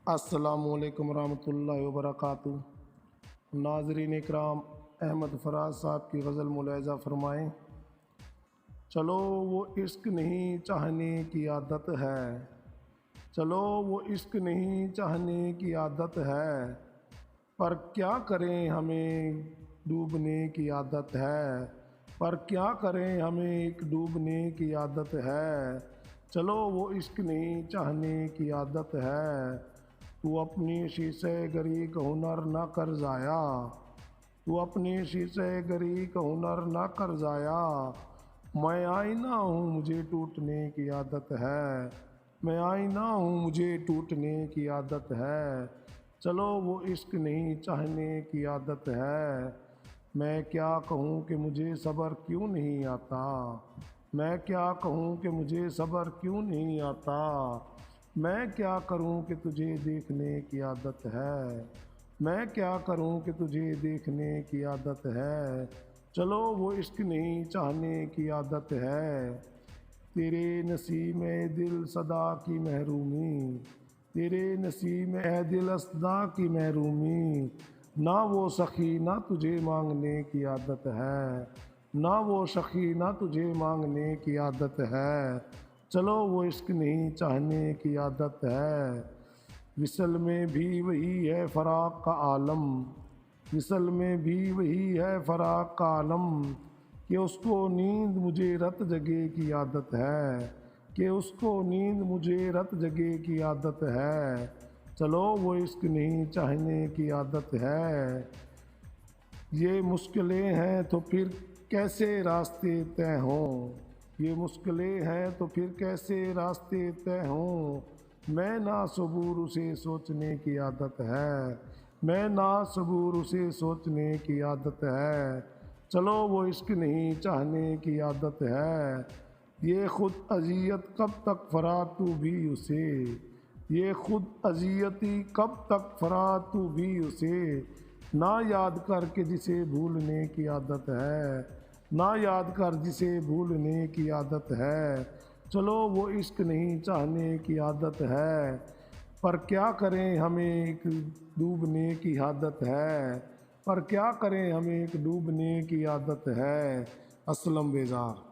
अस्सलामुअलैकुम रहमतुल्लाहि व बरकातुहू। नाज़रीन इकराम, अहमद फराज साहब की गज़ल मुलाहिज़ा फ़रमाएँ। चलो वो इश्क नहीं चाहने की आदत है, चलो वो इश्क नहीं चाहने की आदत है, पर क्या करें हमें डूबने की आदत है, पर क्या करें हमें एक डूबने की आदत है। चलो वो इश्क नहीं चाहने की आदत है, तू अपनी शीशे गरी का हुनर ना कर जाया, तू अपनी शीशे गरी का हुनर ना कर जाया। मैं आईना हूँ मुझे टूटने की आदत है, मैं आईना हूँ मुझे टूटने की आदत है। चलो वो इश्क नहीं चाहने की आदत है। मैं क्या कहूँ कि मुझे सब्र क्यों नहीं आता, मैं क्या कहूँ कि मुझे सब्र क्यों नहीं आता। मैं क्या करूँ कि तुझे देखने की आदत है, मैं क्या करूँ कि तुझे देखने की आदत है। चलो वो इश्क नहीं चाहने की आदत है। तेरे नसीब में दिल सदा की महरूमी, तेरे नसीब में है दिल सदा की महरूमी। ना वो सखी ना तुझे मांगने की आदत है, ना वो सखी ना तुझे मांगने की आदत है। चलो वो इश्क नहीं चाहने की आदत है। विसल में भी वही है फ़राक़ का आलम, विसल में भी वही है फ़राक़ का आलम, कि उसको नींद मुझे रत जगे की आदत है, कि उसको नींद मुझे रत जगे की आदत है। चलो वो इश्क नहीं चाहने की आदत है। ये मुश्किलें हैं तो फिर कैसे रास्ते तय हों, ये मुश्किलें हैं तो फिर कैसे रास्ते तय हों। मैं ना सबूर उसे सोचने की आदत है, मैं ना सबूर उसे सोचने की आदत है। चलो वो इश्क नहीं चाहने की आदत है। ये खुद अजियत कब तक फरा तू भी उसे, ये खुद अजियती कब तक फरा तू भी उसे। ना याद करके जिसे भूलने की आदत है, ना याद कर जिसे भूलने की आदत है। चलो वो इश्क नहीं चाहने की आदत है, पर क्या करें हमें एक डूबने की आदत है, पर क्या करें हमें एक डूबने की आदत है। असलम बेजार।